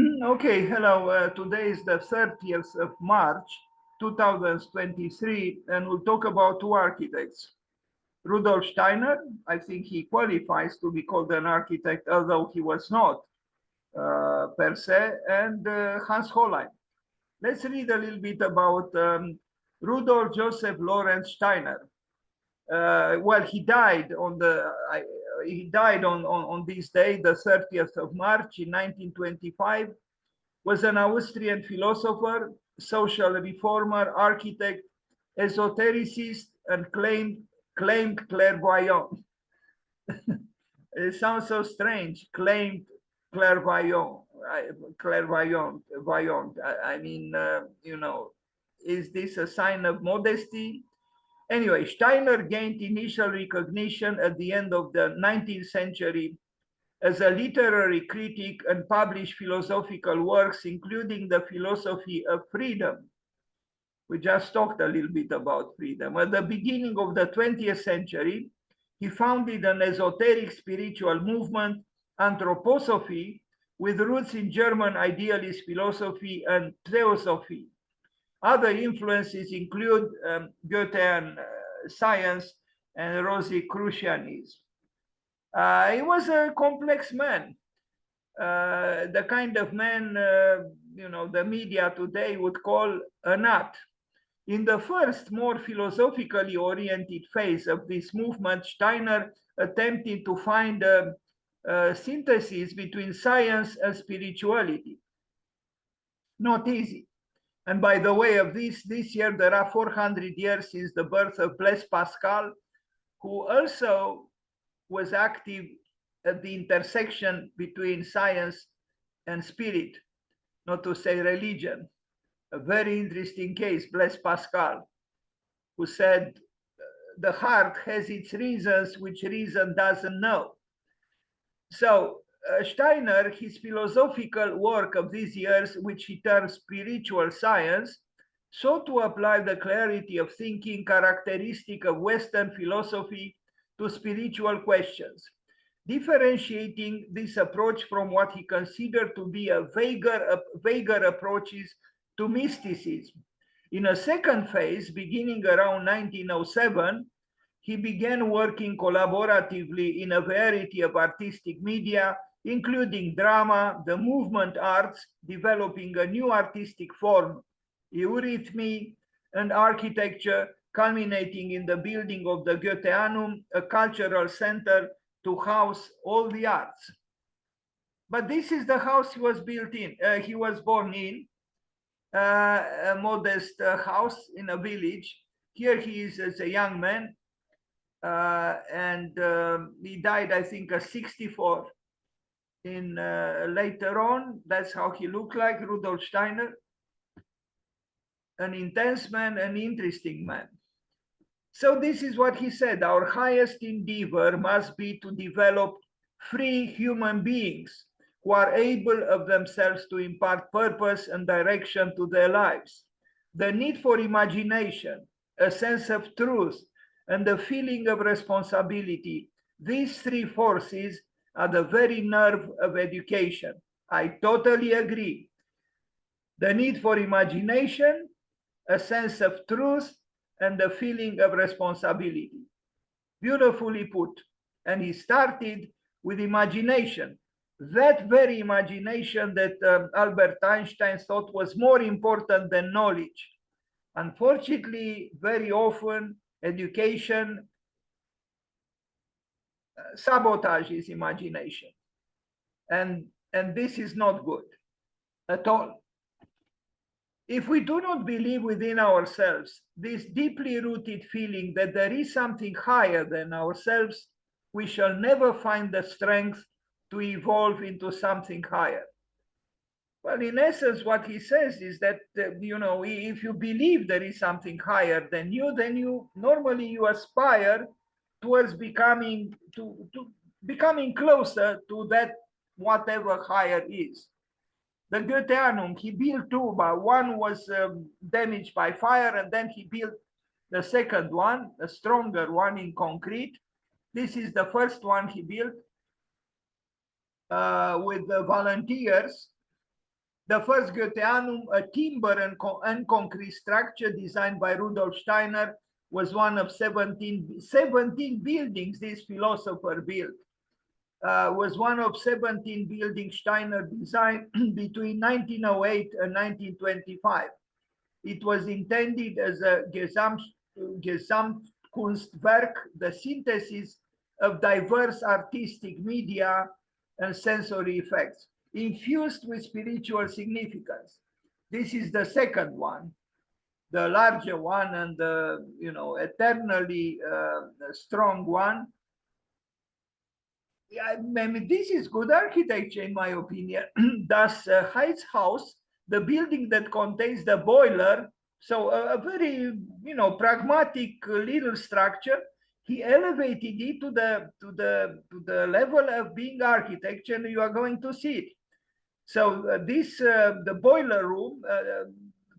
Okay, hello. Today is the 30th of March, 2023, and we'll talk about two architects. Rudolf Steiner, I think he qualifies to be called an architect, although he was not per se, and Hans Hollein. Let's read a little bit about Rudolf Joseph Lorenz Steiner. Well, he died on this day, the 30th of March in 1925, was an Austrian philosopher, social reformer, architect, esotericist, and claimed clairvoyant. It sounds so strange. Claimed clairvoyant, clairvoyant. I mean, is this a sign of modesty? Anyway, Steiner gained initial recognition at the end of the 19th century as a literary critic and published philosophical works, including the philosophy of freedom. We just talked a little bit about freedom. At the beginning of the 20th century, he founded an esoteric spiritual movement, anthroposophy, with roots in German idealist philosophy and theosophy. Other influences include Goethean science and Rosicrucianism. He was a complex man, the kind of man, the media today would call a nut. In the first, more philosophically oriented phase of this movement, Steiner attempted to find a synthesis between science and spirituality. Not easy. And by the way of this year, there are 400 years since the birth of Blaise Pascal, who also was active at the intersection between science and spirit, not to say religion. A very interesting case, Blaise Pascal, who said, the heart has its reasons which reason doesn't know. So Steiner, his philosophical work of these years, which he termed spiritual science, sought to apply the clarity of thinking characteristic of Western philosophy to spiritual questions, differentiating this approach from what he considered to be a vaguer approaches to mysticism. In a second phase, beginning around 1907, he began working collaboratively in a variety of artistic media, including drama, the movement arts, developing a new artistic form, eurythmy, and architecture, culminating in the building of the Goetheanum, a cultural center to house all the arts. But this is the house he was built in. He was born in a modest house in a village. Here he is as a young man, and he died, I think, at 64. In later on, that's how he looked like, Rudolf Steiner, an intense man, an interesting man. So this is what he said: our highest endeavor must be to develop free human beings who are able of themselves to impart purpose and direction to their lives. The need for imagination, a sense of truth, and the feeling of responsibility, these three forces are the very nerve of education. I totally agree. The need for imagination, a sense of truth, and the feeling of responsibility. Beautifully put. And he started with imagination. That very imagination that Albert Einstein thought was more important than knowledge. Unfortunately, very often education sabotages imagination. And this is not good at all. If we do not believe within ourselves this deeply rooted feeling that there is something higher than ourselves, we shall never find the strength to evolve into something higher. Well, in essence, what he says is that, if you believe there is something higher than you, then you normally aspire towards becoming closer to that whatever higher is. The Goetheanum, he built two, but one was damaged by fire, and then he built the second one, a stronger one in concrete. This is the first one he built with the volunteers The first Goetheanum, a timber and concrete structure designed by Rudolf Steiner, was one of 17 buildings this philosopher built. Was one of 17 buildings Steiner designed between 1908 and 1925. It was intended as a Gesamtkunstwerk, the synthesis of diverse artistic media and sensory effects, infused with spiritual significance. This is the second one, the larger one and the eternally strong one. Yeah, I mean, this is good architecture in my opinion. Thus, Height's house, the building that contains the boiler, so a very pragmatic little structure. He elevated it to the level of being architecture, and you are going to see it. So the boiler room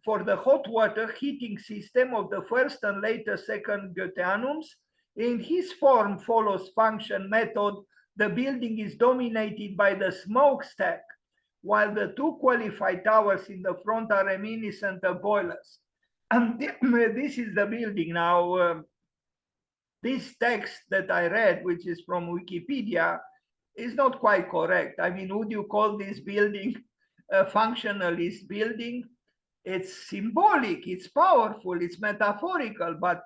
for the hot water heating system of the first and later second Goetheanums, in his form follows function method. The building is dominated by the smokestack, while the two qualified towers in the front are reminiscent of boilers. And this is the building. Now, this text that I read, which is from Wikipedia, is not quite correct. I mean, would you call this building a functionalist building? It's symbolic, it's powerful, it's metaphorical, but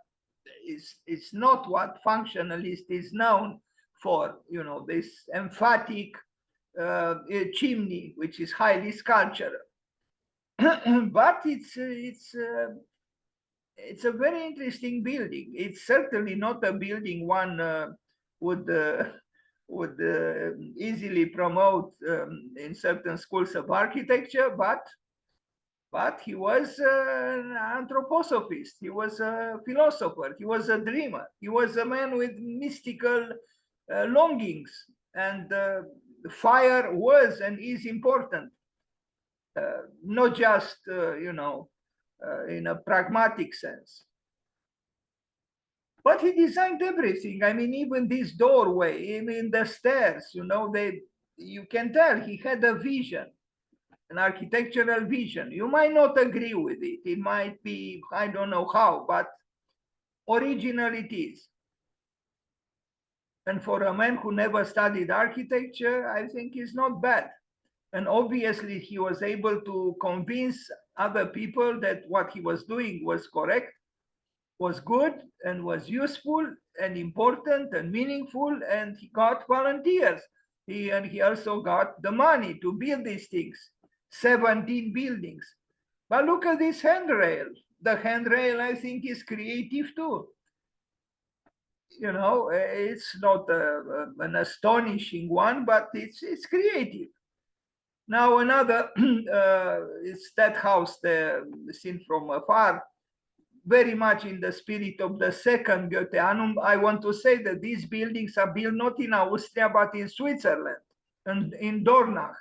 it's not what functionalist is known for, this emphatic chimney, which is highly sculptural. But it's a very interesting building. It's certainly not a building one would easily promote in certain schools of architecture, but he was an anthroposophist, he was a philosopher, he was a dreamer, he was a man with mystical longings, and fire was and is important, not just in a pragmatic sense. But he designed everything. I mean, even this doorway, I mean, the stairs, you can tell he had a vision, an architectural vision. You might not agree with it. It might be, I don't know how, but original it is. And for a man who never studied architecture, I think it's not bad. And obviously he was able to convince other people that what he was doing was correct, was good, and was useful and important and meaningful, and he got volunteers. And he also got the money to build these things, 17 buildings. But look at this handrail. The handrail, I think, is creative too. It's not an astonishing one, but it's creative. Now another is that house there, seen from afar, very much in the spirit of the second Goetheanum. I want to say that these buildings are built not in Austria, but in Switzerland and in Dornach.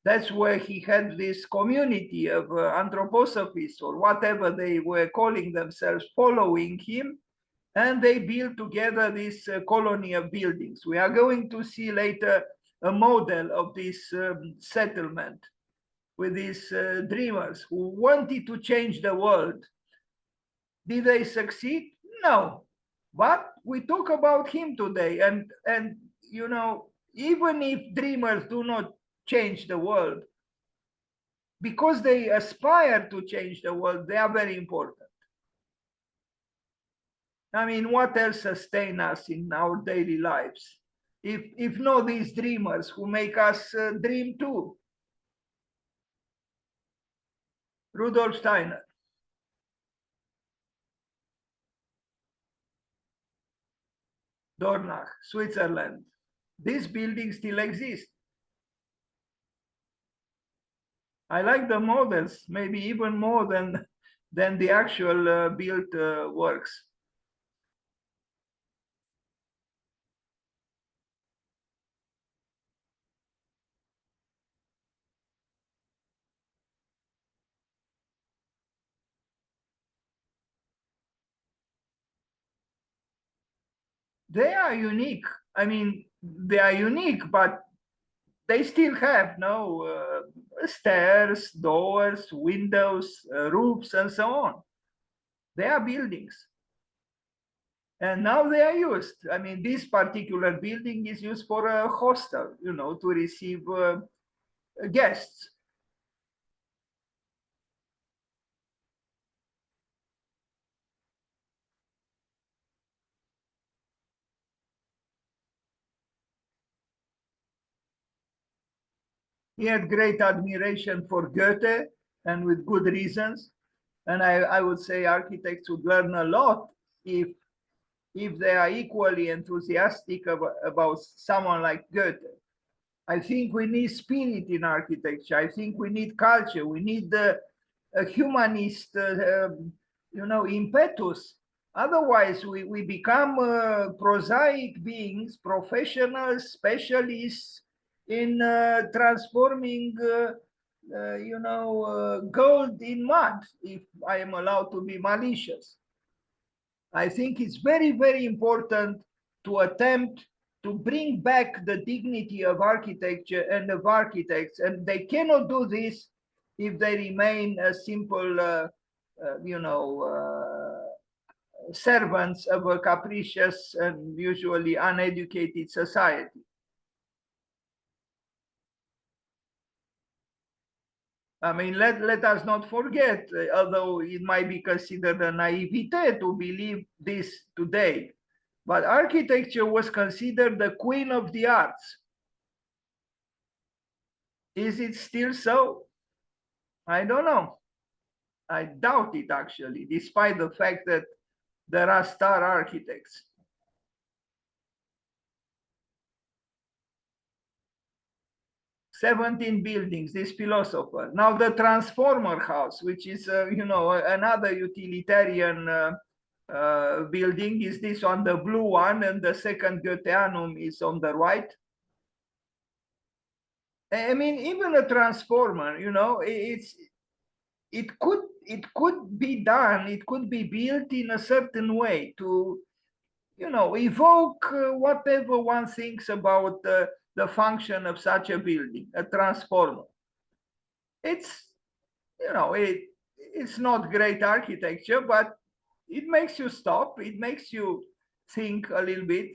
That's where he had this community of anthroposophists, or whatever they were calling themselves, following him. And they built together this colony of buildings. We are going to see later a model of this settlement with these dreamers who wanted to change the world. Did they succeed? No. But we talk about him today. And even if dreamers do not change the world, because they aspire to change the world, they are very important. I mean, what else sustains us in our daily lives? If not these dreamers who make us dream too. Rudolf Steiner. Dornach, Switzerland. This building still exists. I like the models, maybe even more than the actual built works. They are unique. I mean, they are unique, but they still have no stairs, doors, windows, roofs, and so on. They are buildings. And now they are used. I mean, this particular building is used for a hostel, you know, to receive guests. He had great admiration for Goethe, and with good reasons. And I would say architects would learn a lot if they are equally enthusiastic about someone like Goethe. I think we need spirit in architecture. I think we need culture. We need a humanist, impetus. Otherwise, we become prosaic beings, professionals, specialists in transforming, gold in mud, if I am allowed to be malicious. I think it's very, very important to attempt to bring back the dignity of architecture and of architects. And they cannot do this if they remain a simple, servants of a capricious and usually uneducated society. I mean, let us not forget, although it might be considered a naivete to believe this today, but architecture was considered the queen of the arts. Is it still so? I don't know. I doubt it, actually, despite the fact that there are star architects. 17 buildings, this philosopher. Now the Transformer House, which is, another utilitarian building, is this on the blue one, and the second Goetheanum is on the right. I mean, even a transformer, it could be done, it could be built in a certain way to, evoke whatever one thinks about the function of such a building, a transformer. It's, it's not great architecture, but it makes you stop, it makes you think a little bit.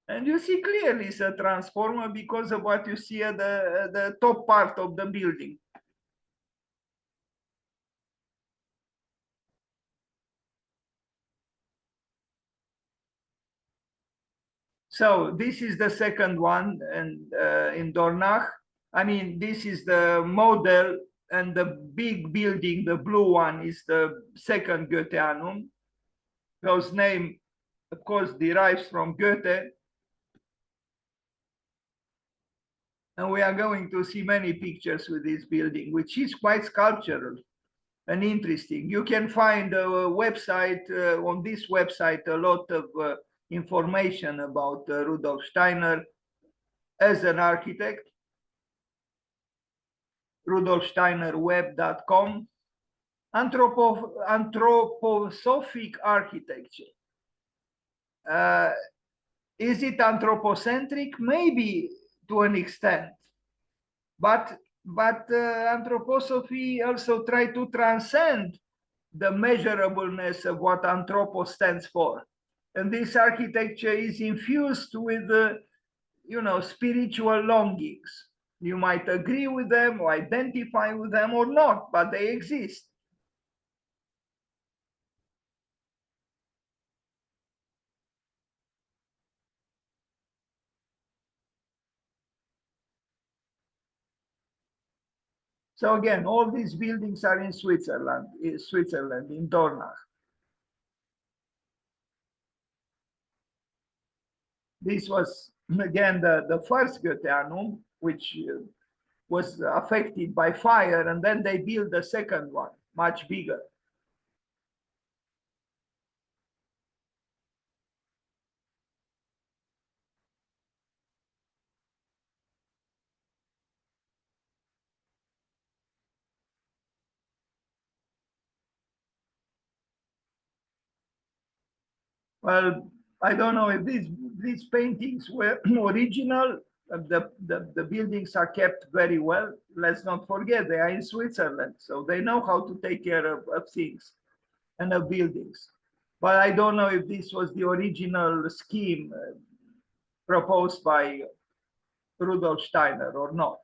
And you see clearly it's a transformer because of what you see at the top part of the building. So this is the second one, and in Dornach. I mean, this is the model, and the big building, the blue one, is the second Goetheanum, whose name, of course, derives from Goethe. And we are going to see many pictures with this building, which is quite sculptural and interesting. You can find a website, on this website, a lot of information about Rudolf Steiner as an architect. rudolfsteinerweb.com. Anthroposophic architecture. Is it anthropocentric? Maybe, to an extent, but anthroposophy also try to transcend the measurableness of what anthropos stands for, and this architecture is infused with spiritual longings. You might agree with them or identify with them or not, but they exist. So again, all these buildings are in Switzerland, in Dornach. This was, again, the first Goetheanum, which was affected by fire, and then they built the second one, much bigger. Well, I don't know if these paintings were original. The buildings are kept very well. Let's not forget they are in Switzerland, so they know how to take care of things and of buildings. But I don't know if this was the original scheme proposed by Rudolf Steiner or not.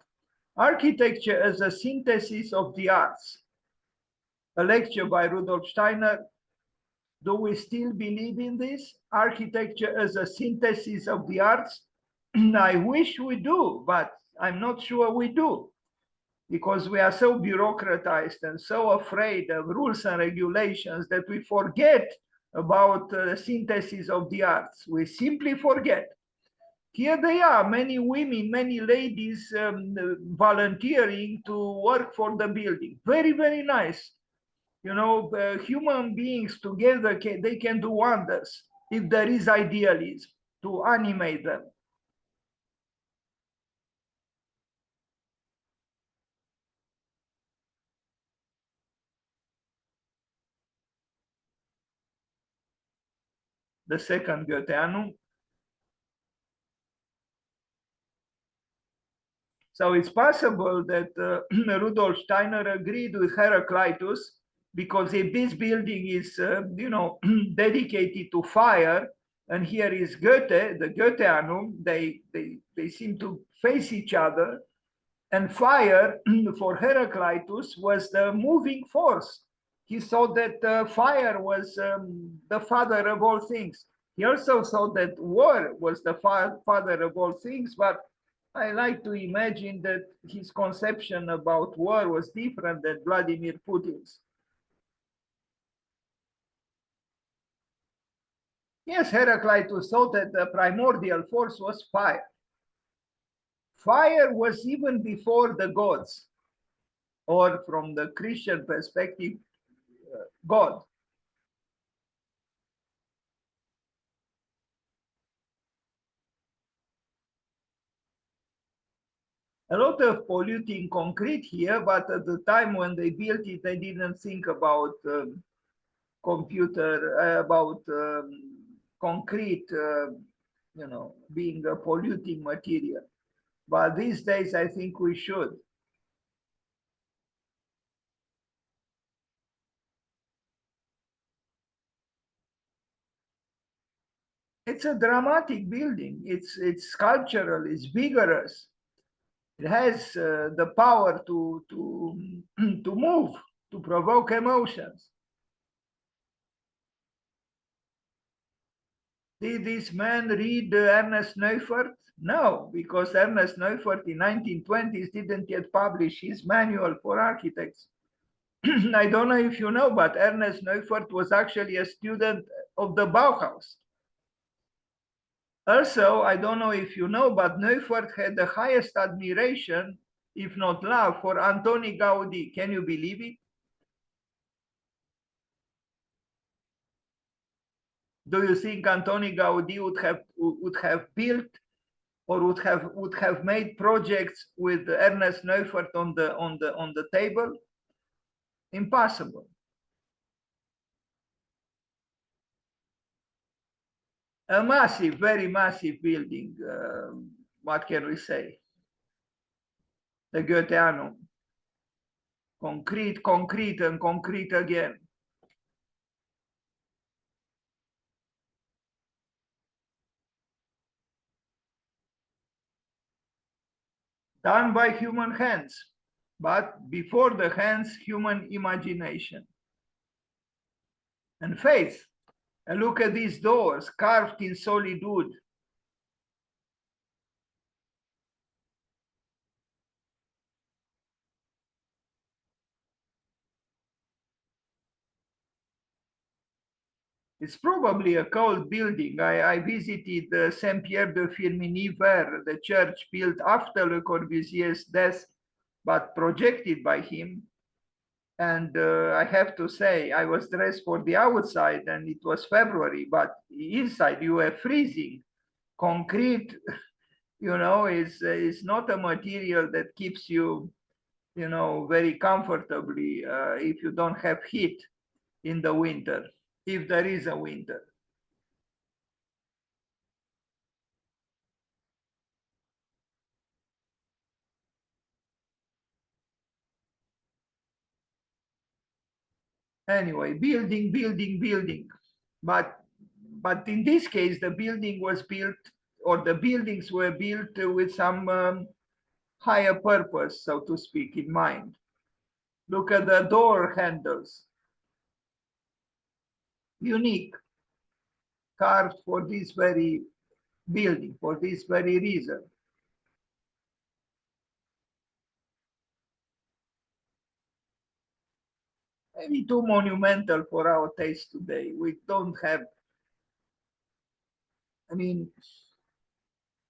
Architecture as a synthesis of the arts. A lecture by Rudolf Steiner. Do we still believe in this? Architecture as a synthesis of the arts? I wish we do, but I'm not sure we do, because we are so bureaucratized and so afraid of rules and regulations that we forget about the synthesis of the arts. We simply forget. Here they are, many women, many ladies volunteering to work for the building. Very, very nice. You know, human beings together, they can do wonders if there is idealism to animate them. The second Goetheanum. So it's possible that Rudolf Steiner agreed with Heraclitus, because if this building is, dedicated to fire, and here is Goethe, the Goetheanum, they seem to face each other, and fire for Heraclitus was the moving force. He thought that fire was the father of all things. He also thought that war was the father of all things, but I like to imagine that his conception about war was different than Vladimir Putin's. Yes, Heraclitus thought that the primordial force was fire. Fire was even before the gods, or from the Christian perspective, God. A lot of polluting concrete here, but at the time when they built it, they didn't think about about concrete, being a polluting material. But these days, I think we should. It's a dramatic building. It's sculptural. It's vigorous. It has the power to move, to provoke emotions. Did this man read Ernest Neufert? No, because Ernest Neufert in 1920s didn't yet publish his manual for architects. I don't know if you know, but Ernest Neufert was actually a student of the Bauhaus. Also, I don't know if you know, but Neufert had the highest admiration, if not love, for Antoni Gaudi. Can you believe it? Do you think Antoni Gaudi would have built or would have made projects with Ernest Neufert on the table? Impossible. A massive, very massive building. What can we say? The Goetheanum. Concrete, concrete, and concrete again. Done by human hands, but before the hands, human imagination and faith. And look at these doors carved in solid wood. It's probably a cold building. I visited Saint-Pierre de Firminy-Vert, the church built after Le Corbusier's death, but projected by him. And I have to say, I was dressed for the outside and it was February, but inside you were freezing. Concrete, is not a material that keeps you, very comfortably if you don't have heat in the winter, if there is a winter. Anyway, building, building, building. But in this case, the building was built, or the buildings were built with some higher purpose, so to speak, in mind. Look at the door handles. Unique, carved for this very building, for this very reason. Maybe too monumental for our taste today. We don't have, I mean,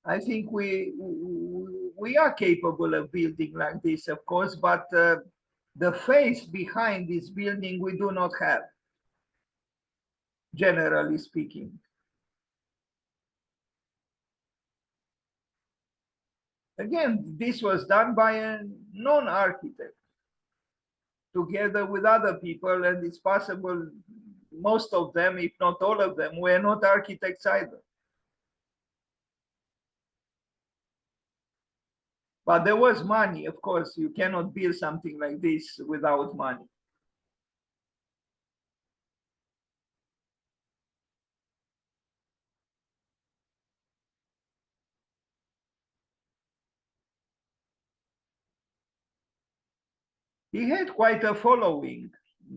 I think we are capable of building like this, of course, but the face behind this building we do not have, generally speaking. Again, this was done by a non-architect together with other people, and it's possible most of them, if not all of them, were not architects either. But there was money, of course. You cannot build something like this without money. He had quite a following.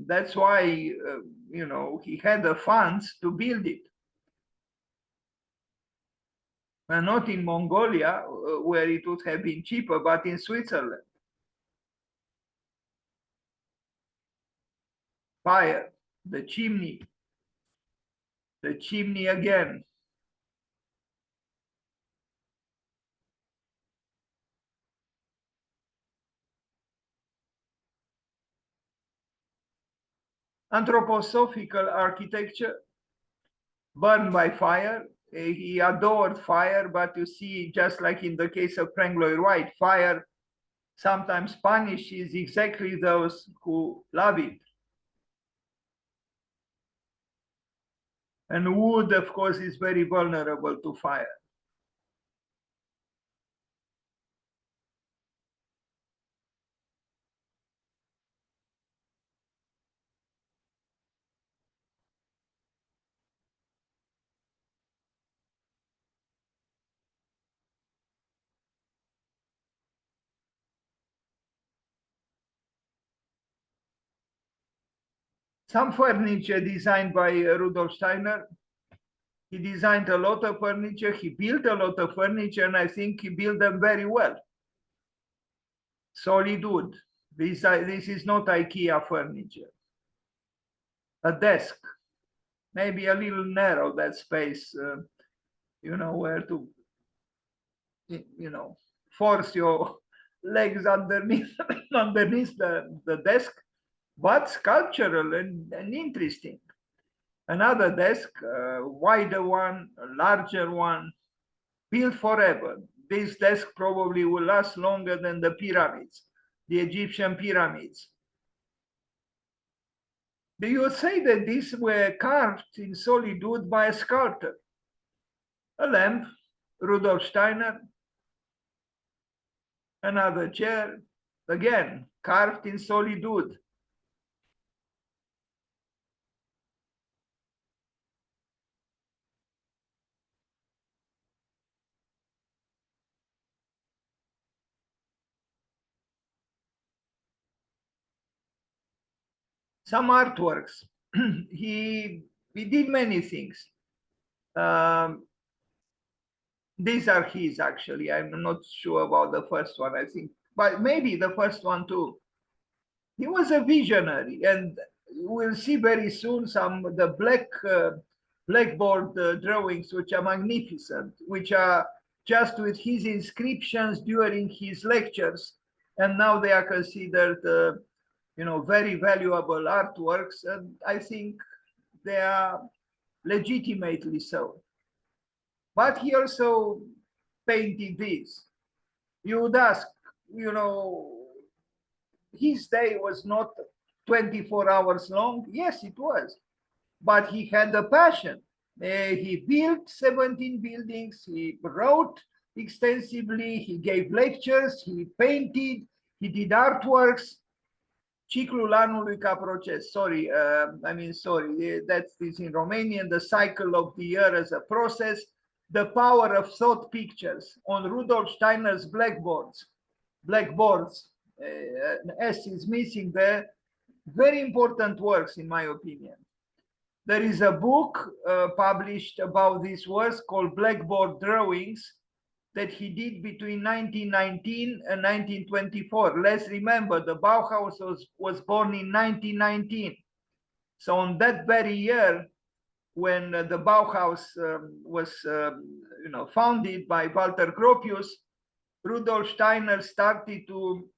That's why, you know, he had the funds to build it. And not in Mongolia, where it would have been cheaper, but in Switzerland. Fire, the chimney again. Anthroposophical architecture, burned by fire. He adored fire, but you see, just like in the case of Frank Lloyd Wright, fire sometimes punishes exactly those who love it. And wood, of course, is very vulnerable to fire. Some furniture designed by Rudolf Steiner. He designed a lot of furniture. He built a lot of furniture, and I think he built them very well. Solid wood. This is not IKEA furniture. A desk, maybe a little narrow, that space, you know, where to, you know, force your legs underneath underneath the desk, but sculptural and interesting. Another desk, wider one, a larger one, built forever. This desk probably will last longer than the pyramids, the Egyptian pyramids. You would say that these were carved in solid wood by a sculptor. A lamp, Rudolf Steiner. Another chair, again, carved in solid wood. Some artworks. he did many things. Um, these are his, actually. I'm not sure about the first one, I think, but maybe the first one too. He was a visionary, and we'll see very soon some the blackboard drawings, which are magnificent, which are just with his inscriptions during his lectures, and now they are considered, you know, very valuable artworks, and I think they are legitimately so. But he also painted this. You would ask, you know, his day was not 24 hours long. Yes, it was. But he had a passion. He built 17 buildings. He wrote extensively. He gave lectures. He painted. He did artworks. Ciclul anului ca proces. Sorry, that's this in Romanian, the cycle of the year as a process, the power of thought pictures on Rudolf Steiner's blackboards. An S is missing there. Very important works, in my opinion. There is a book published about these works called Blackboard Drawings that he did between 1919 and 1924. Let's remember, the Bauhaus was born in 1919. So on that very year, when the Bauhaus was founded by Walter Gropius, Rudolf Steiner started to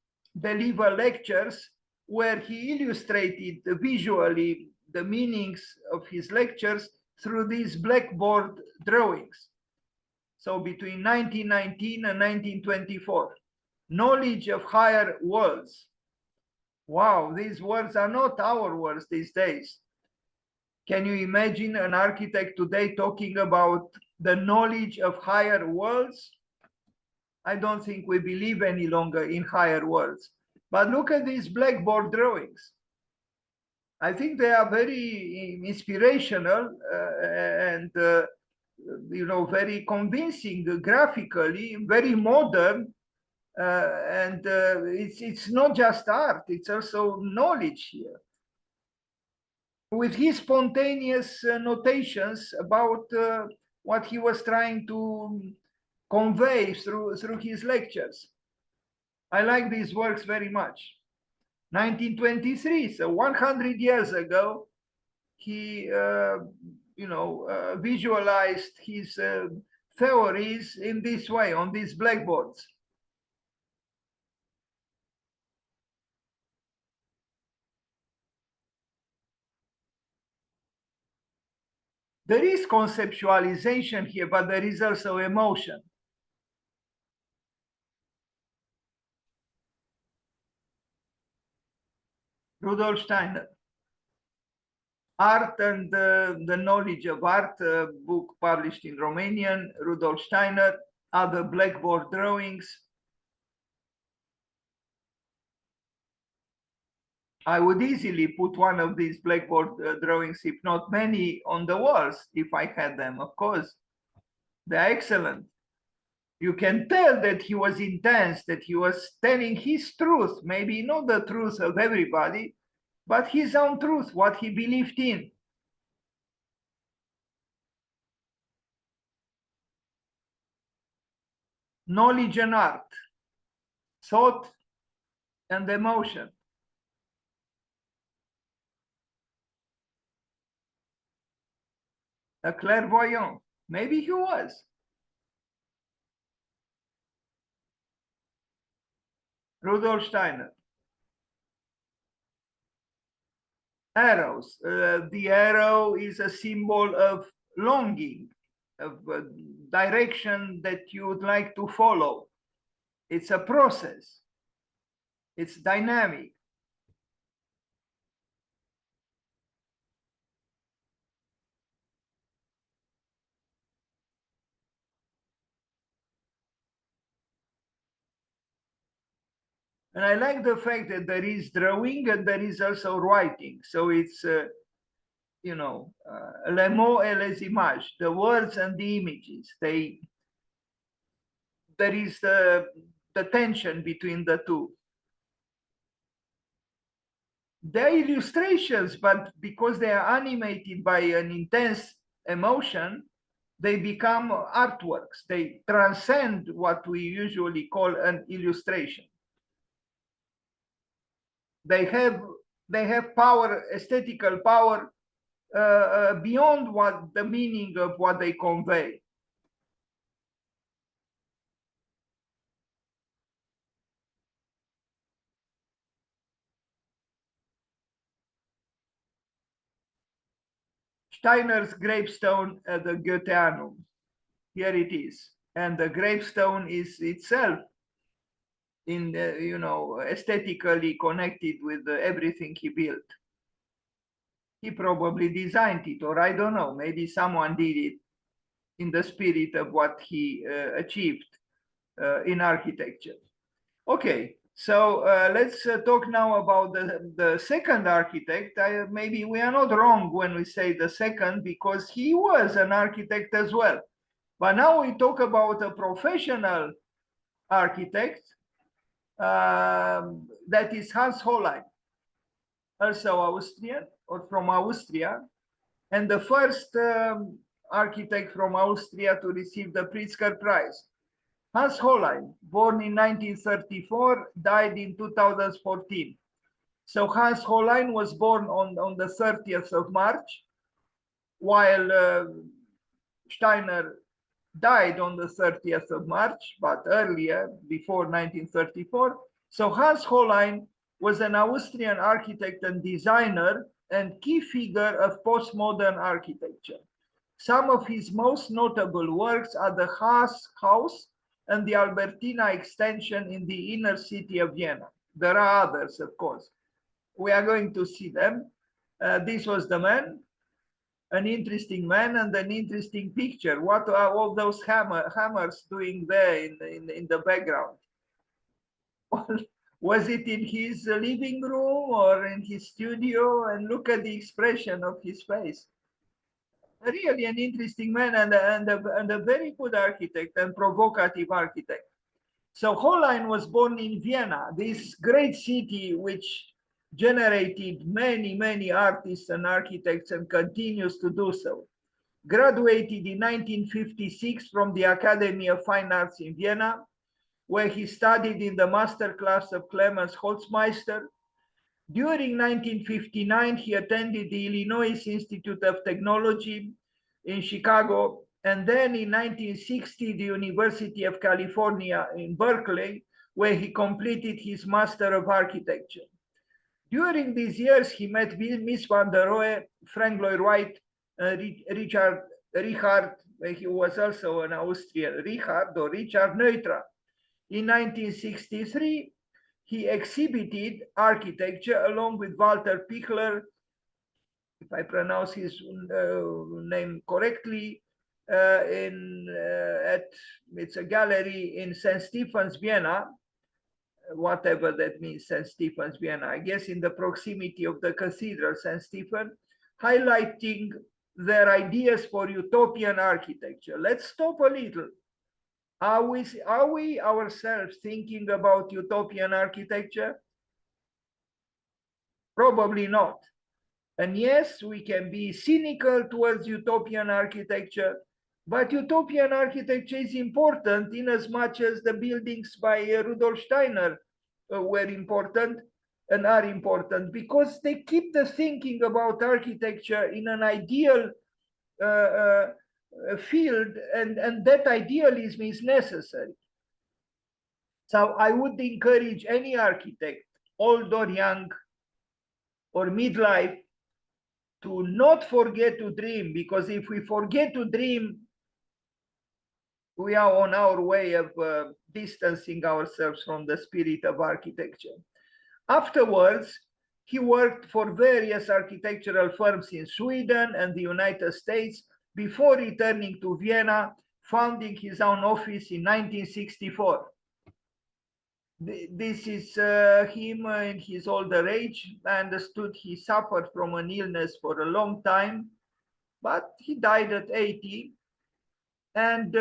deliver lectures where he illustrated visually the meanings of his lectures through these blackboard drawings. So between 1919 and 1924, knowledge of higher worlds. Wow, these words are not our words these days. Can you imagine an architect today talking about the knowledge of higher worlds? I don't think we believe any longer in higher worlds. But look at these blackboard drawings. I think they are very inspirational and very convincing graphically, very modern, and it's not just art, it's also knowledge here. With his spontaneous notations about what he was trying to convey through his lectures. I like these works very much. 1923, so 100 years ago, he visualized his theories in this way on these blackboards. There is conceptualization here, but there is also emotion. Rudolf Steiner. Art and the Knowledge of Art, book published in Romanian, Rudolf Steiner, other blackboard drawings. I would easily put one of these blackboard drawings, if not many, on the walls, if I had them, of course. They're excellent. You can tell that he was intense, that he was telling his truth, maybe not the truth of everybody, but his own truth, what he believed in. Knowledge and art, thought and emotion. A clairvoyant, maybe he was. Rudolf Steiner. Arrows. The arrow is a symbol of longing, of a direction that you would like to follow. It's a process. It's dynamic. And I like the fact that there is drawing and there is also writing. So it's, les mots et les images, the words and the images. There is the tension between the two. They're illustrations, but because they are animated by an intense emotion, they become artworks. They transcend what we usually call an illustration. They have power, aesthetical power, beyond what the meaning of what they convey. Steiner's gravestone at the Goetheanum. Here it is. And the gravestone is itself in, aesthetically connected with everything he built. He probably designed it, or I don't know, maybe someone did it in the spirit of what he achieved in architecture. Okay, So let's talk now about the second architect. Maybe we are not wrong when we say the second, because he was an architect as well. But now we talk about a professional architect, that is Hans Hollein, also Austrian or from Austria, and the first architect from Austria to receive the Pritzker Prize. Hans Hollein, born in 1934, died in 2014. So Hans Hollein was born on the 30th of March, while Steiner died on the 30th of March, but earlier, before 1934. So Hans Hollein was an Austrian architect and designer and key figure of postmodern architecture. Some of his most notable works are the Haas House and the Albertina extension in the inner city of Vienna. There are others, of course. We are going to see them. This was the man, an interesting man and an interesting picture. What are all those hammers doing there in the background? Was it in his living room or in his studio? And look at the expression of his face. Really an interesting man and a very good architect and provocative architect. So Hollein was born in Vienna, this great city which generated many, many artists and architects and continues to do so. Graduated in 1956 from the Academy of Fine Arts in Vienna, where he studied in the master class of Clemens Holzmeister. During 1959, he attended the Illinois Institute of Technology in Chicago, and then in 1960, the University of California in Berkeley, where he completed his Master of Architecture. During these years, he met Mies van der Rohe, Frank Lloyd Wright, Richard, he was also an Austrian, Richard Neutra. In 1963, he exhibited architecture along with Walter Pichler, if I pronounce his name correctly, it's a gallery in St. Stephen's, Vienna, whatever that means, St. Stephen's, Vienna, I guess in the proximity of the cathedral, St. Stephen, highlighting their ideas for utopian architecture. Let's stop a little. Are we ourselves thinking about utopian architecture? Probably not. And yes, we can be cynical towards utopian architecture, but utopian architecture is important in as much as the buildings by Rudolf Steiner were important and are important, because they keep the thinking about architecture in an ideal field, and that idealism is necessary. So I would encourage any architect, old or young or midlife, to not forget to dream, because if we forget to dream, we are on our way of distancing ourselves from the spirit of architecture. Afterwards, he worked for various architectural firms in Sweden and the United States before returning to Vienna, founding his own office in 1964. This is him in his older age. I understood he suffered from an illness for a long time, but he died at 80. And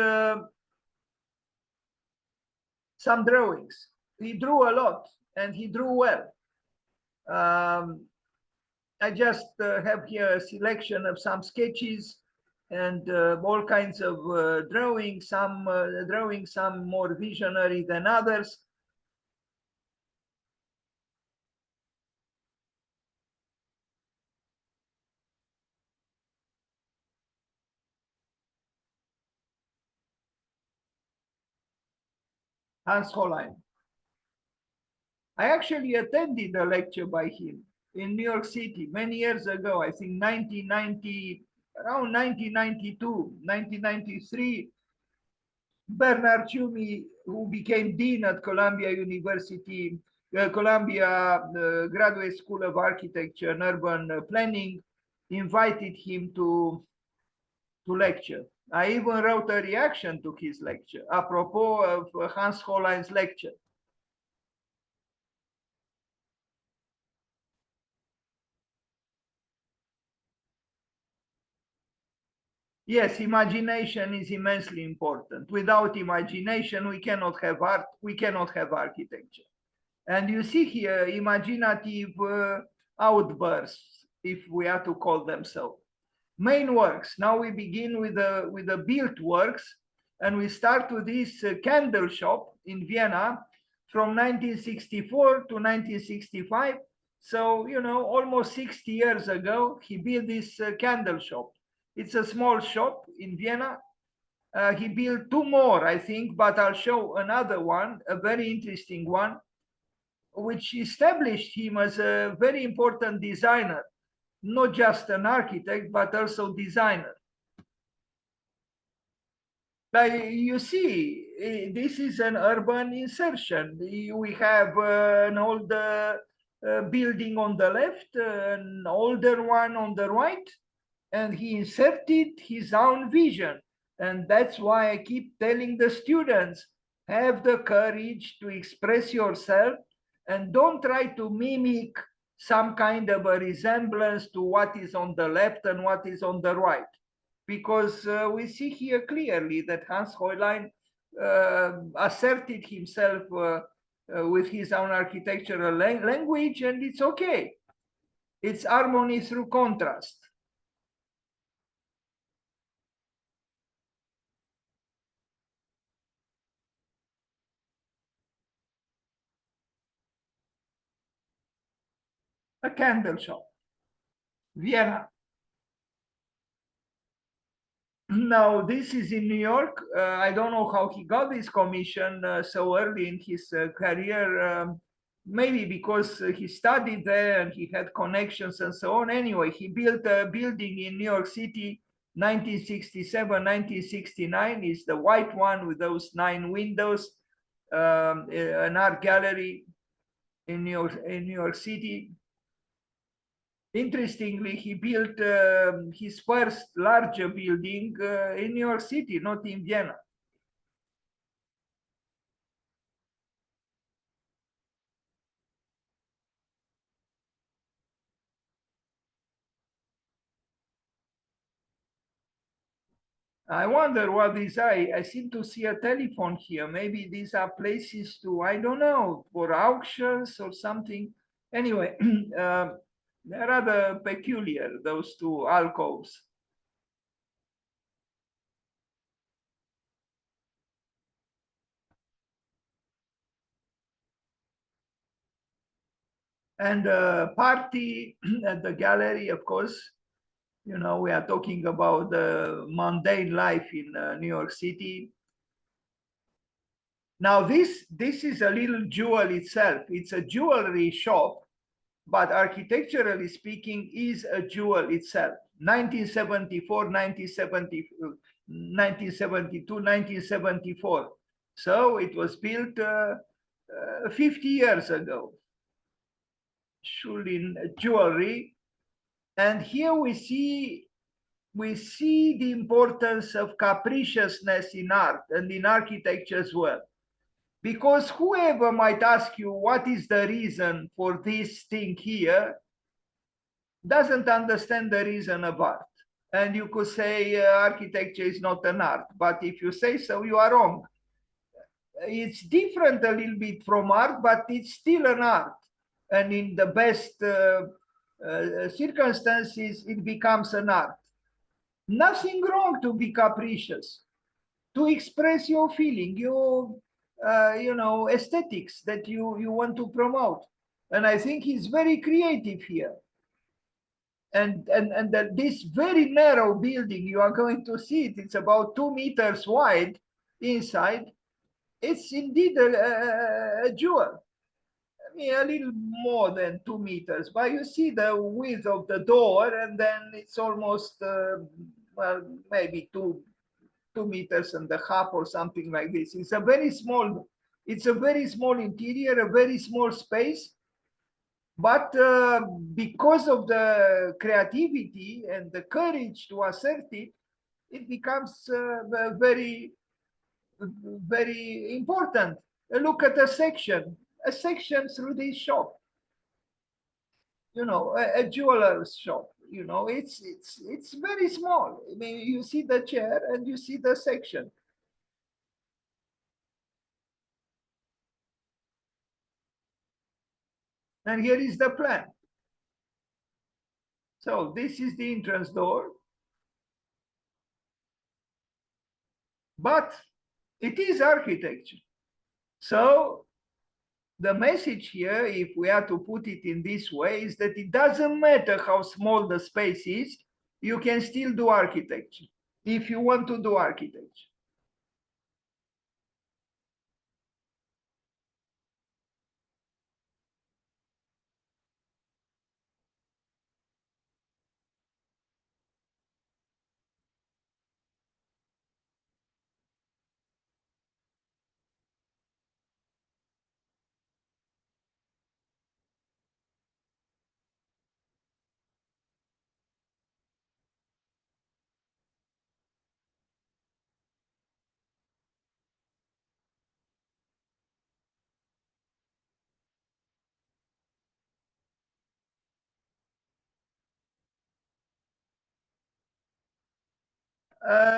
some drawings. He drew a lot and he drew well. I just have here a selection of some sketches and all kinds of drawings, some more visionary than others. Hans Hollein. I actually attended a lecture by him in New York City many years ago, I think 1990, around 1992, 1993. Bernard Tschumi, who became dean at Columbia University, Columbia Graduate School of Architecture and Urban Planning, invited him to lecture. I even wrote a reaction to his lecture, apropos of Hans Hollein's lecture. Yes, imagination is immensely important. Without imagination, we cannot have art, we cannot have architecture. And you see here imaginative outbursts, if we are to call them so. Main works. Now we begin with the built works, and we start with this candle shop in Vienna from 1964 to 1965. So, you know, almost 60 years ago, he built this candle shop. It's a small shop in Vienna. He built two more, I think, but I'll show another one, a very interesting one, which established him as a very important designer, not just an architect, but also designer. Like you see, this is an urban insertion. We have an old building on the left, an older one on the right, and he inserted his own vision. And that's why I keep telling the students, have the courage to express yourself and don't try to mimic some kind of a resemblance to what is on the left and what is on the right. Because we see here clearly that Hans Hollein asserted himself with his own architectural language, and it's okay. It's harmony through contrast. A candle shop, Vienna. No, this is in New York. I don't know how he got this commission so early in his career. Maybe because he studied there and he had connections and so on. Anyway, he built a building in New York City, 1967, 1969. Is the white one with those 9 windows, an art gallery in New York City. Interestingly, he built his first larger building in New York City, not in Vienna. I wonder what these are. I seem to see a telephone here. Maybe these are places to, I don't know, for auctions or something. Anyway, they're rather peculiar, those two alcoves. And party at the gallery, of course. You know, we are talking about the mundane life in New York City. Now, this is a little jewel itself. It's a jewelry shop, but architecturally speaking, is a jewel itself. 1974, 1970, 1972, 1974. So it was built 50 years ago. Schulin jewelry. And here we see the importance of capriciousness in art and in architecture as well. Because whoever might ask you what is the reason for this thing here doesn't understand the reason of art. And you could say architecture is not an art, but if you say so, you are wrong. It's different a little bit from art, but it's still an art. And in the best circumstances, it becomes an art. Nothing wrong to be capricious, to express your feeling, your aesthetics that you want to promote. And I think he's very creative here. And that this very narrow building, you are going to see it, it's about 2 meters wide inside. It's indeed a jewel. I mean, a little more than 2 meters, but you see the width of the door, and then it's almost, well, maybe 2.5 meters or something like this. It's a very small interior, a very small space. But because of the creativity and the courage to assert it, it becomes very, very important. Look at a section through this shop. You know, a jeweler's shop. You know, it's very small. I mean, you see the chair and you see the section. And here is the plan. So this is the entrance door. But it is architecture. So the message here, if we are to put it in this way, is that it doesn't matter how small the space is, you can still do architecture if you want to do architecture.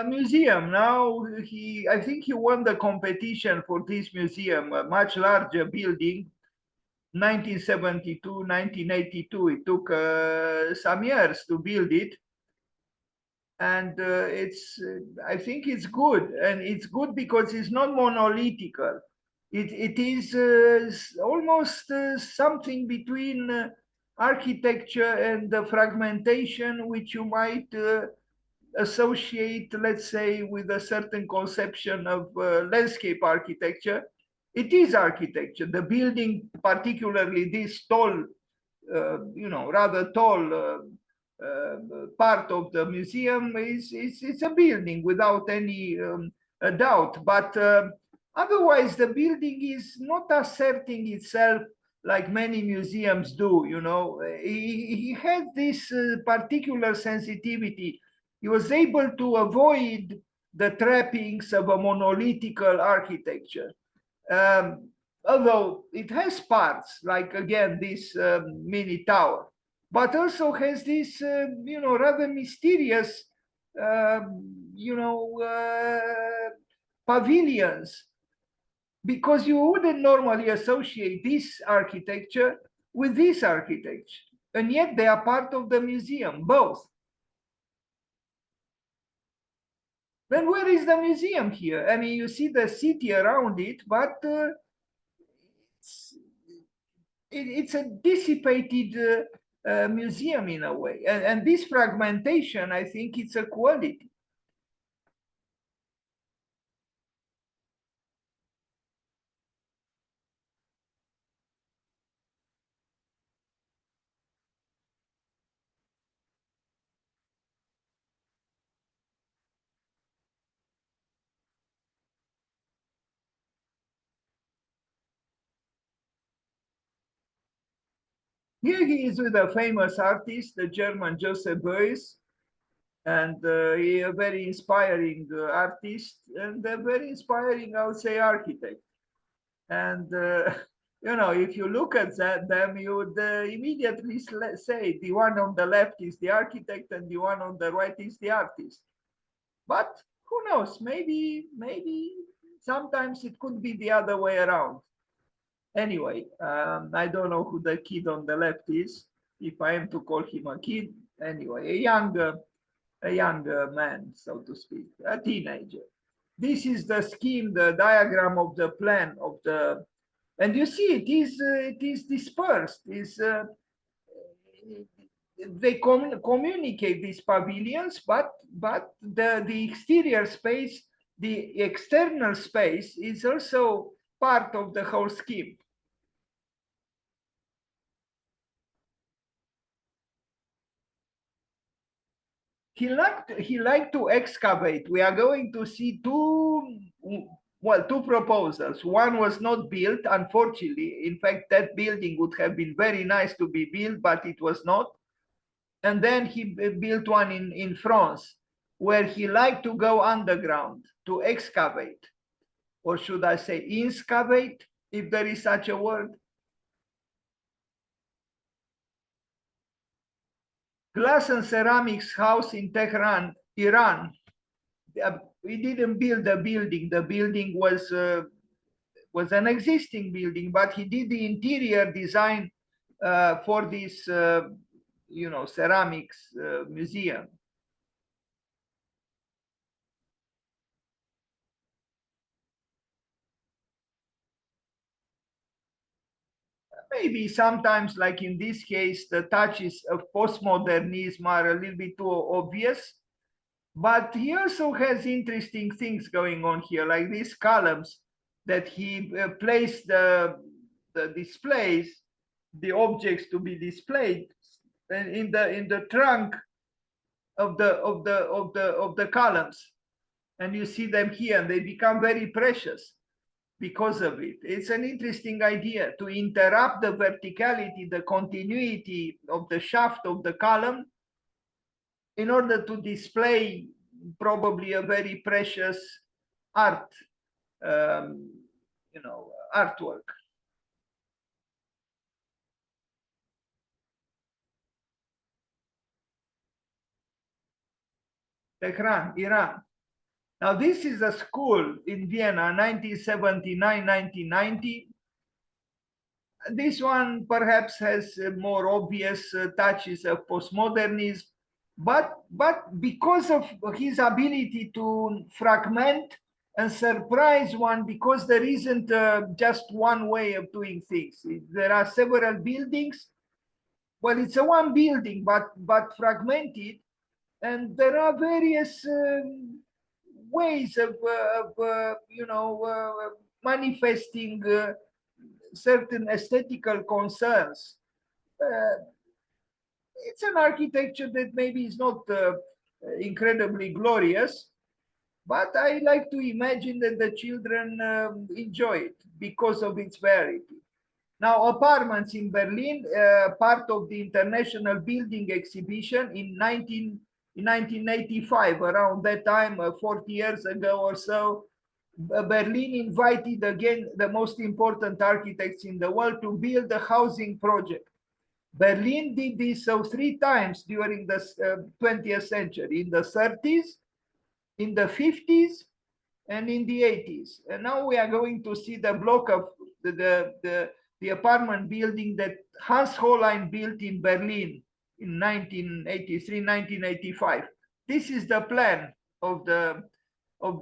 Museum. Now I think he won the competition for this museum, a much larger building, 1972, 1982. It took some years to build it. And I think it's good. And it's good because it's not monolithical. It is almost something between architecture and the fragmentation, which you might associate, let's say, with a certain conception of landscape architecture. It is architecture. The building, particularly this tall, rather tall part of the museum, it's a building without any doubt. But otherwise, the building is not asserting itself like many museums do. You know, he had this particular sensitivity. He was able to avoid the trappings of a monolithical architecture. Although it has parts, like again, this mini tower, but also has this, rather mysterious, pavilions, because you wouldn't normally associate this architecture with this architecture. And yet they are part of the museum, both. Then where is the museum here? I mean, you see the city around it, but it's a dissipated museum in a way. And this fragmentation, I think it's a quality. Here he is with a famous artist, the German Joseph Beuys, and he a very inspiring artist and a very inspiring, I would say, architect. And if you look at them, you would immediately say the one on the left is the architect and the one on the right is the artist. But who knows? Maybe sometimes it could be the other way around. Anyway, I don't know who the kid on the left is, if I am to call him a kid. Anyway, a young man, so to speak, a teenager. This is the scheme, the diagram of the plan of the, and you see it is dispersed. They communicate these pavilions, but the exterior space, the external space is also part of the whole scheme. He liked to excavate. We are going to see two proposals. One was not built, unfortunately. In fact, that building would have been very nice to be built, but it was not. And then he built one in France, where he liked to go underground to excavate, or should I say excavate, if there is such a word. glass and ceramics house in Tehran, Iran. We didn't build the building. The building was an existing building, but he did the interior design for this, ceramics museum. Maybe sometimes, like in this case, the touches of postmodernism are a little bit too obvious, but he also has interesting things going on here, like these columns that he placed the displays, the objects to be displayed in the trunk of the columns, and you see them here, and they become very precious because of it. It's an interesting idea to interrupt the verticality, the continuity of the shaft of the column in order to display probably a very precious art, artwork. Tehran, Iran. Now, this is a school in Vienna, 1979, 1990. This one perhaps has more obvious touches of postmodernism, but because of his ability to fragment and surprise one, because there isn't just one way of doing things. There are several buildings. Well, it's a one building, but fragmented, and there are various ways of manifesting certain aesthetical concerns. It's an architecture that maybe is not incredibly glorious, but I like to imagine that the children enjoy it because of its variety. Now, apartments in Berlin, part of the International Building Exhibition in 1985, around that time, 40 years ago or so, Berlin invited again the most important architects in the world to build a housing project. Berlin did this so 3 times during the 20th century, in the 30s, in the 50s, and in the 80s. And now we are going to see the block of the apartment building that Hans Hollein built in Berlin in 1983, 1985. This is the plan of the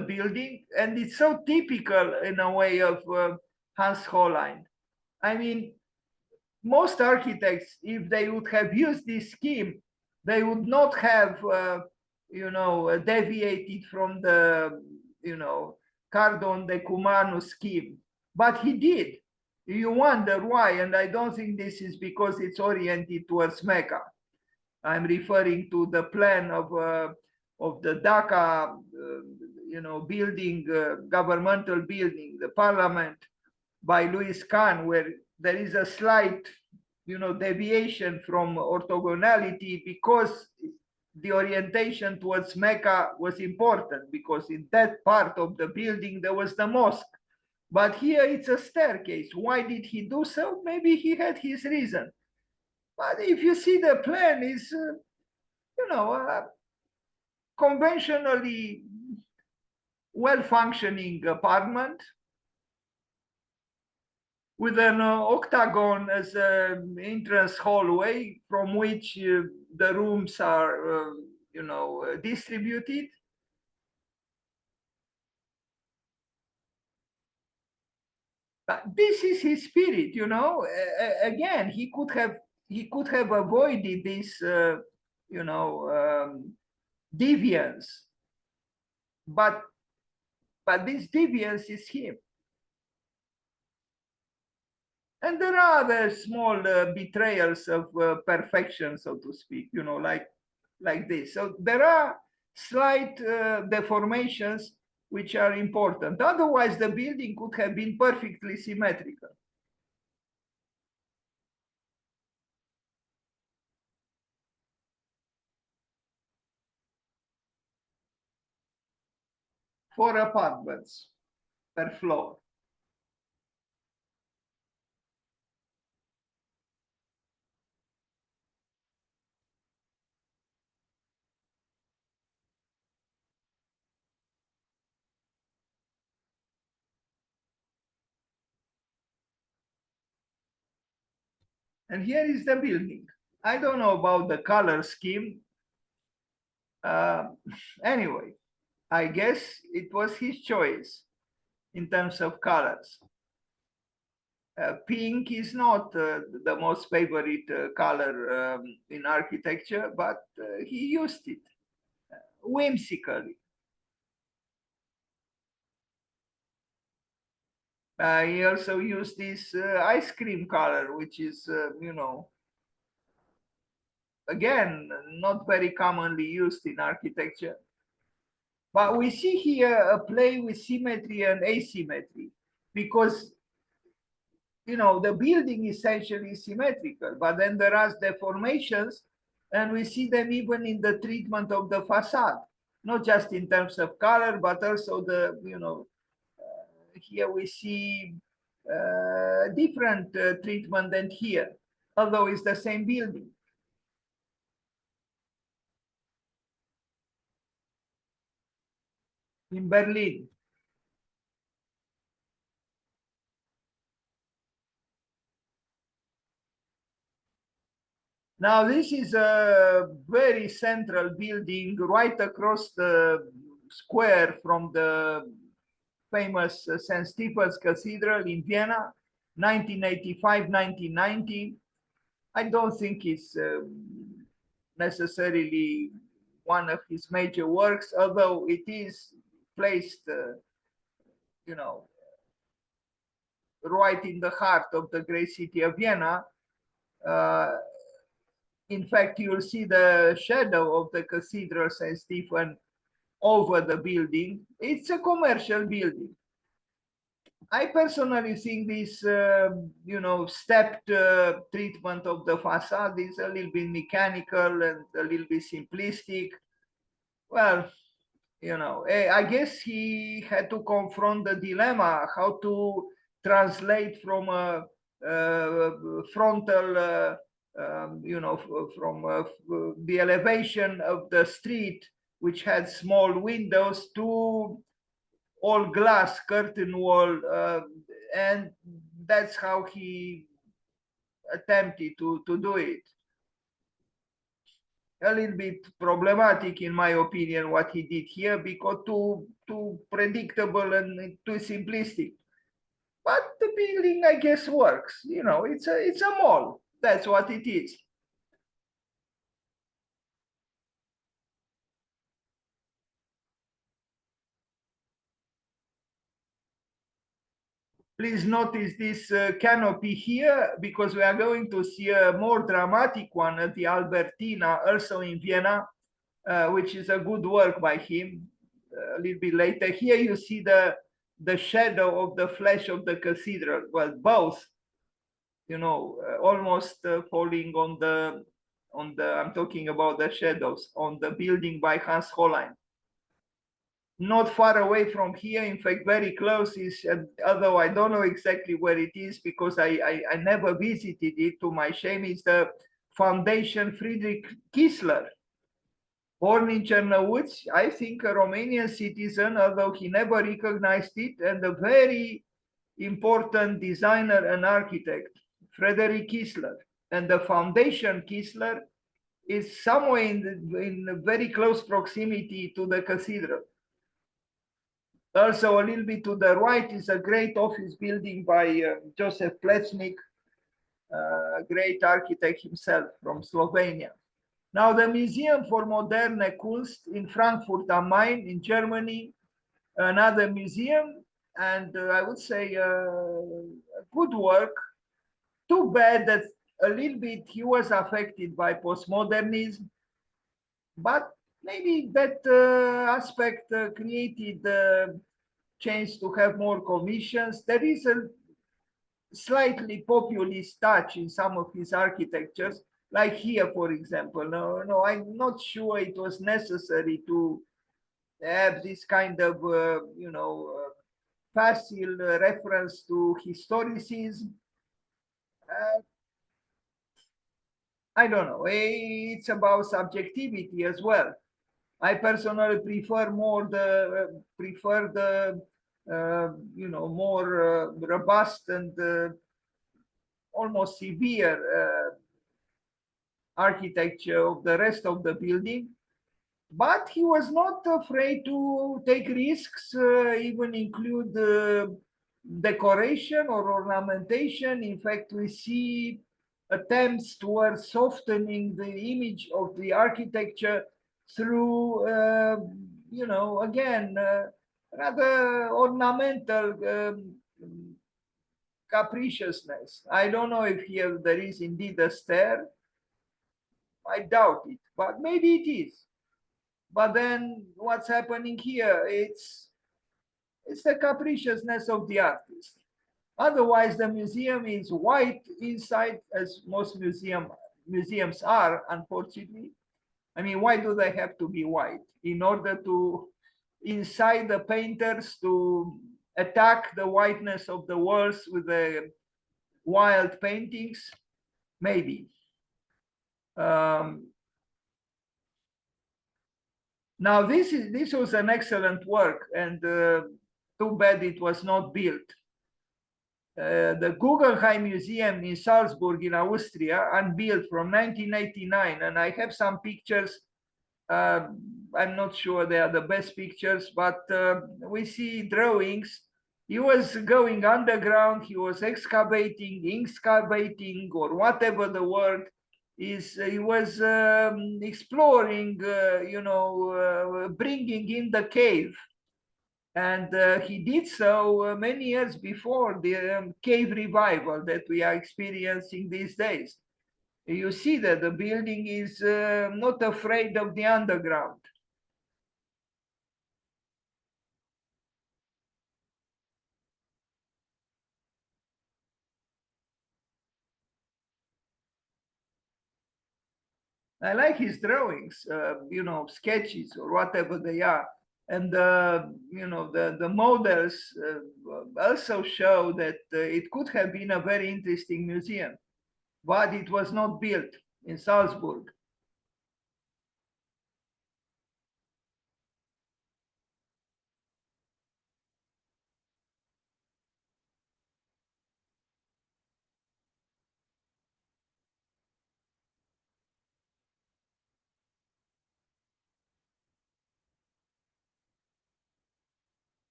building, and it's so typical in a way of Hans Hollein. I mean, most architects, if they would have used this scheme, they would not have, deviated from the, Cardon de Cumano scheme. But he did. You wonder why, and I don't think this is because it's oriented towards Mecca. I'm referring to the plan of the Dhaka, building, governmental building, the parliament by Louis Kahn, where there is a slight, deviation from orthogonality because the orientation towards Mecca was important, because in that part of the building there was the mosque. But here it's a staircase. Why did he do so? Maybe he had his reason. But if you see the plan, is conventionally well-functioning apartment with an octagon as an entrance hallway from which the rooms are, distributed. But this is his spirit, again, he could have avoided this, deviance, but this deviance is him. And there are other small betrayals of perfection, so to speak, like this. So there are slight deformations which are important. Otherwise, the building could have been perfectly symmetrical. Four apartments per floor. And here is the building. I don't know about the color scheme. Uh, anyway, I guess it was his choice in terms of colors. Pink is not the most favorite color in architecture, but he used it whimsically. He also used this ice cream color, which is, again, not very commonly used in architecture. But we see here a play with symmetry and asymmetry because, the building essentially is symmetrical, but then there are deformations and we see them even in the treatment of the facade, not just in terms of color, but also here we see different treatment than here, although it's the same building. In Berlin. Now, this is a very central building right across the square from the famous St. Stephen's Cathedral in Vienna, 1985-1990. I don't think it's necessarily one of his major works, although it is placed, right in the heart of the great city of Vienna. In fact, you'll see the shadow of the Cathedral St. Stephen over the building. It's a commercial building. I personally think this, stepped treatment of the facade is a little bit mechanical and a little bit simplistic. Well, I guess he had to confront the dilemma how to translate from a frontal, from the elevation of the street, which had small windows, to all glass curtain wall, and that's how he attempted to do it. A little bit problematic, in my opinion, what he did here, because too predictable and too simplistic. But the building, I guess, works. It's a mall. That's what it is. Please notice this canopy here, because we are going to see a more dramatic one at the Albertina, also in Vienna, which is a good work by him. A little bit later, here you see the shadow of the flesh of the cathedral. Well, both, almost falling on the I'm talking about the shadows on the building by Hans Hollein. Not far away from here, in fact, very close is, although I don't know exactly where it is because I never visited it, to my shame, is the Foundation Friedrich Kiesler, born in Cernăuți, I think a Romanian citizen, although he never recognized it, and a very important designer and architect, Friedrich Kiesler. And the Foundation Kiesler is somewhere in very close proximity to the cathedral. Also, a little bit to the right is a great office building by Joseph Plečnik, a great architect himself from Slovenia. Now, the Museum for Moderne Kunst in Frankfurt am Main in Germany, another museum, and I would say a good work. Too bad that a little bit he was affected by postmodernism, but maybe that aspect created the chance to have more commissions. There is a slightly populist touch in some of his architectures, like here, for example. No, I'm not sure it was necessary to have this kind of, facile reference to historicism. I don't know. It's about subjectivity as well. I personally prefer the more robust and almost severe architecture of the rest of the building. But he was not afraid to take risks, even include decoration or ornamentation. In fact, we see attempts towards softening the image of the architecture through, again, rather ornamental capriciousness. I don't know if here there is indeed a stair. I doubt it, but maybe it is. But then what's happening here? It's the capriciousness of the artist. Otherwise, the museum is white inside, as most museums are, unfortunately. I mean, why do they have to be white? In order to incite the painters to attack the whiteness of the walls with the wild paintings? Maybe. Now, this was an excellent work, and too bad it was not built. The Guggenheim Museum in Salzburg in Austria, unbuilt from 1989, and I have some pictures. I'm not sure they are the best pictures, but we see drawings. He was going underground, he was excavating, or whatever the word is. He was exploring, bringing in the cave. And he did so many years before the cave revival that we are experiencing these days. You see that the building is not afraid of the underground. I like his drawings, sketches or whatever they are. And, the models also show that it could have been a very interesting museum, but it was not built in Salzburg.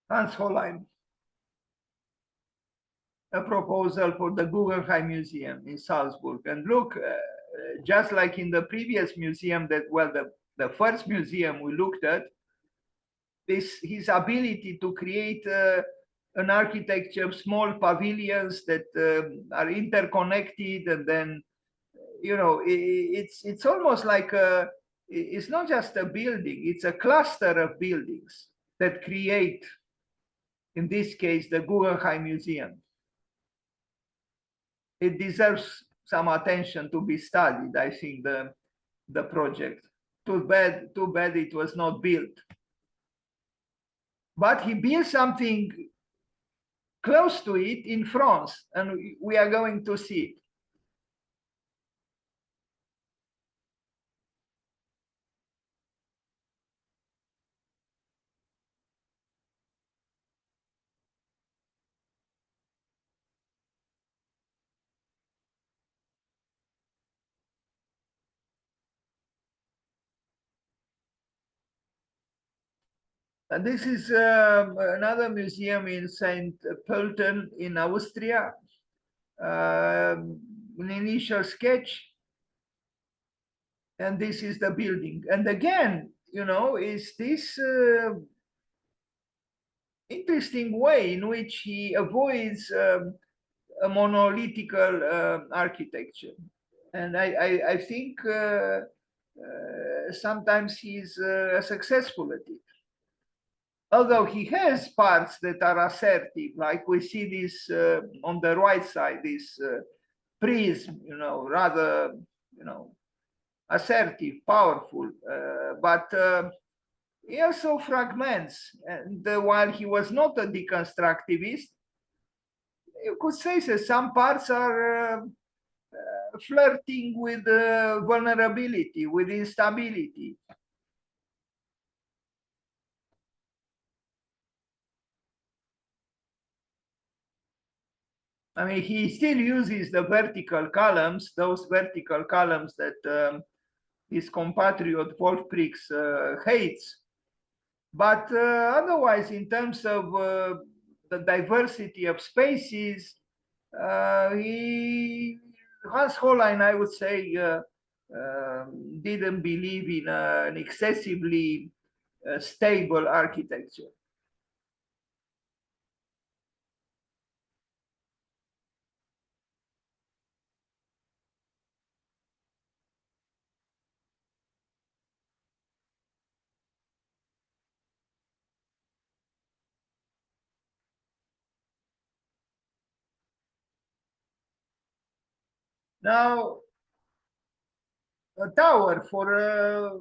Hans Hollein, a proposal for the Guggenheim Museum in Salzburg. And look, just like in the previous museum the first museum we looked at, his ability to create an architecture of small pavilions that are interconnected, and then, it's almost like it's not just a building, it's a cluster of buildings that create, in this case, the Guggenheim Museum. It deserves some attention to be studied, I think, the project. Too bad it was not built. But he built something close to it in France, and we are going to see it. And this is another museum in St. Pölten in Austria. An initial sketch. And this is the building. And again, is this interesting way in which he avoids a monolithical architecture. And I think sometimes he's successful at it. Although he has parts that are assertive, like we see this on the right side, this prism, rather, assertive, powerful, but he also fragments. And while he was not a deconstructivist, you could say that some parts are flirting with vulnerability, with instability. I mean, he still uses the vertical columns, those vertical columns that his compatriot Wolfprix hates. But otherwise, in terms of the diversity of species, Hans Hollein, I would say, didn't believe in an excessively stable architecture. Now, a tower for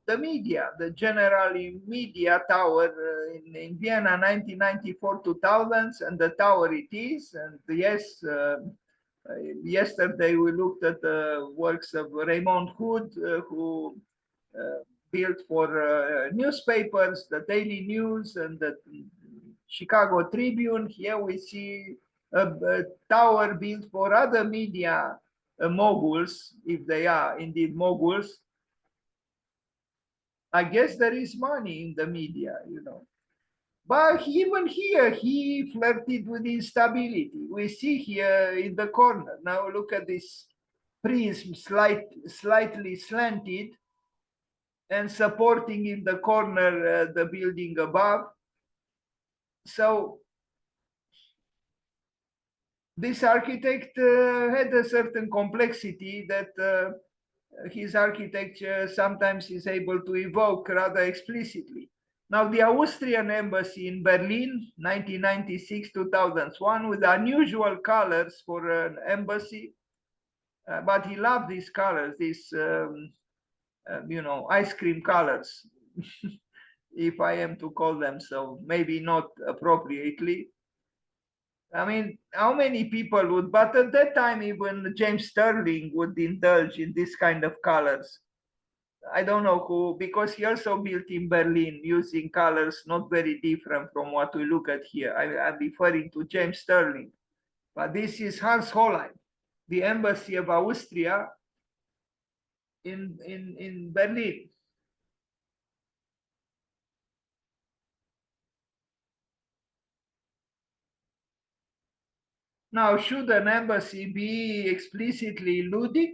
the media, the generally media tower in Vienna, 1994 2000s, and the tower it is. And yes, yesterday we looked at the works of Raymond Hood, who built for newspapers, the Daily News and the Chicago Tribune. Here we see a tower built for other media moguls, if they are indeed moguls. I guess there is money in the media, you know. But even here, he flirted with instability. We see here in the corner. Now look at this prism, slightly slanted and supporting in the corner the building above. So this architect had a certain complexity that his architecture sometimes is able to evoke rather explicitly. Now, the Austrian embassy in Berlin, 1996-2001, with unusual colors for an embassy, but he loved these colors, these, you know, ice cream colors, if I am to call them so, maybe not appropriately. I mean, how many people would, but at that time, even James Sterling would indulge in this kind of colors. I don't know who, because he also built in Berlin using colors not very different from what we look at here. I'm referring to James Sterling, but this is Hans Hollein, the embassy of Austria in Berlin. Now, should an embassy be explicitly ludic?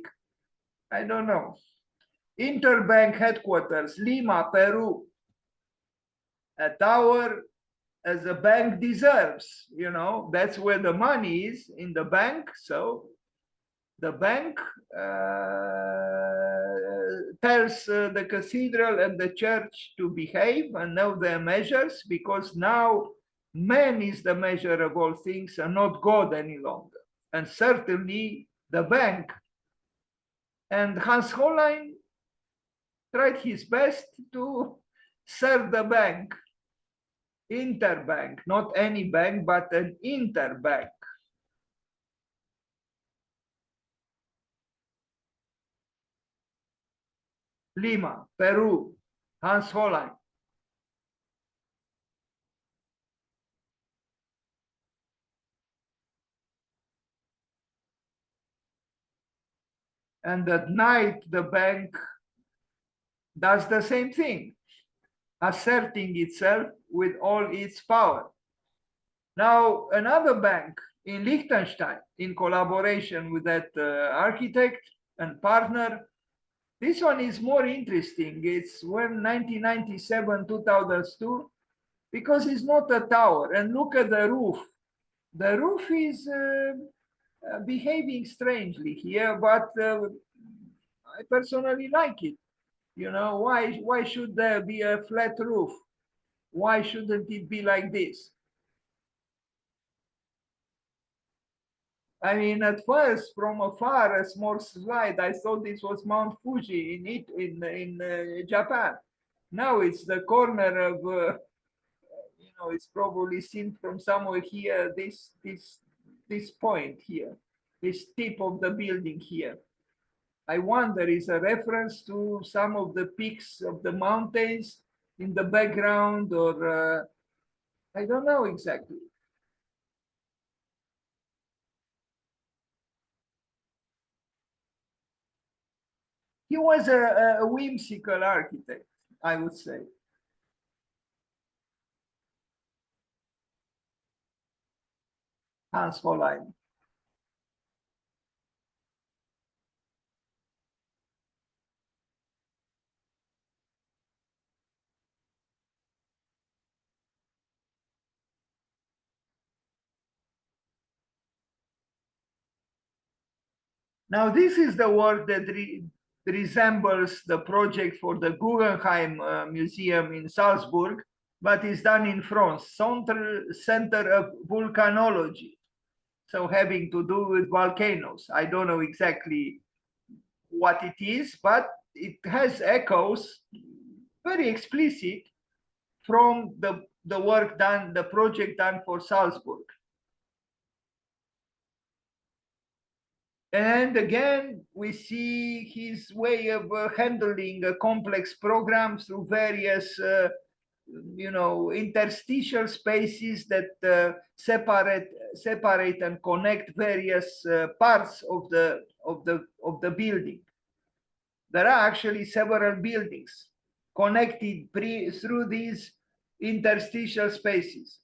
I don't know. Interbank headquarters, Lima, Peru. A tower as a bank deserves, you know, that's where the money is, in the bank. So the bank tells the cathedral and the church to behave and know their measures, because now man is the measure of all things and not God any longer. And certainly the bank. And Hans Hollein tried his best to serve the bank. Interbank, not any bank, but an interbank. Lima, Peru, Hans Hollein. And at night, the bank does the same thing, asserting itself with all its power. Now, another bank in Liechtenstein, in collaboration with that architect and partner, this one is more interesting. It's when 1997, 2002, because it's not a tower. And look at the roof. The roof is behaving strangely here, but I personally like it. You know, why should there be a flat roof? Why shouldn't it be like this? I mean, at first, from afar, a small slide, I thought this was Mount Fuji in Japan. Now it's the corner of, you know, it's probably seen from somewhere here. This point here, this tip of the building here. I wonder, is a reference to some of the peaks of the mountains in the background, or I don't know exactly. He was a whimsical architect, I would say. Hans Hollein. Now, this is the work that resembles the project for the Guggenheim Museum in Salzburg, but is done in France, Center of Volcanology. So having to do with volcanoes. I don't know exactly what it is, but it has echoes, very explicit, from the work done, the project done for Salzburg. And again, we see his way of handling a complex program through various, interstitial spaces that separate and connect various parts of the building. There are actually several buildings connected through these interstitial spaces.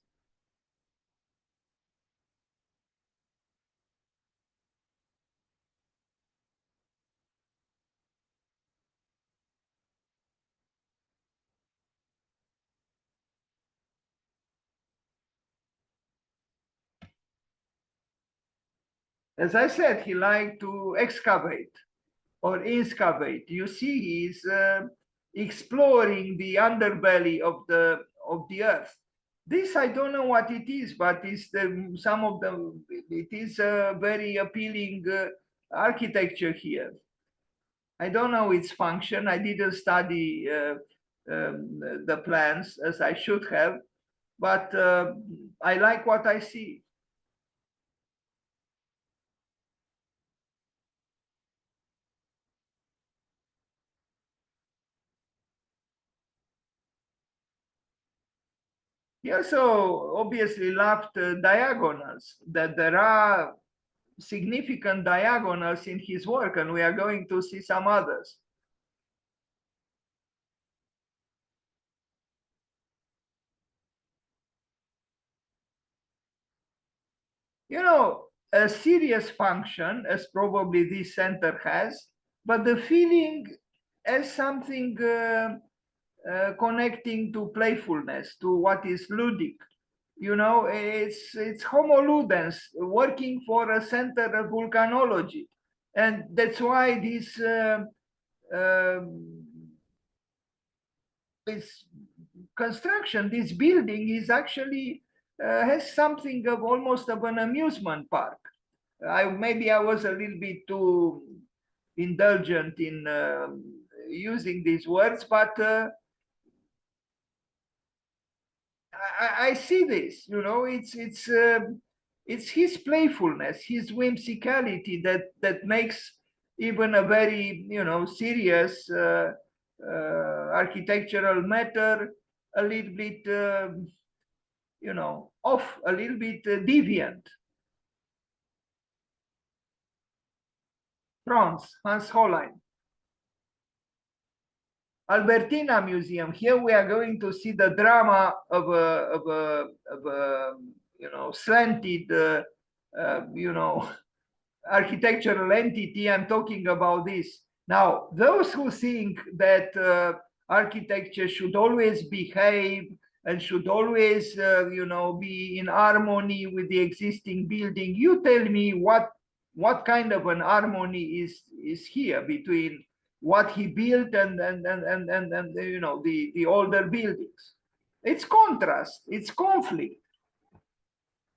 As I said, he liked to excavate or excavate. You see, he's exploring the underbelly of the earth. This I don't know what it is, but it's some of them. It is a very appealing architecture here. I don't know its function. I didn't study the plans as I should have, but I like what I see. He also obviously loved diagonals, that there are significant diagonals in his work, and we are going to see some others. You know, a serious function, as probably this center has, but the feeling as something connecting to playfulness, to what is ludic. You know, it's homo ludens, working for a center of volcanology. And that's why this construction, this building is actually has something of almost of an amusement park. Maybe I was a little bit too indulgent in using these words, but I see this. You know, it's his playfulness, his whimsicality that makes even a very serious architectural matter a little bit off, a little bit deviant. France, Hans Hollein. Albertina Museum. Here we are going to see the drama of a slanted architectural entity. I'm talking about this. Now, those who think that architecture should always behave and should always be in harmony with the existing building, you tell me what kind of an harmony is here between what he built and the older buildings. It's contrast, it's conflict.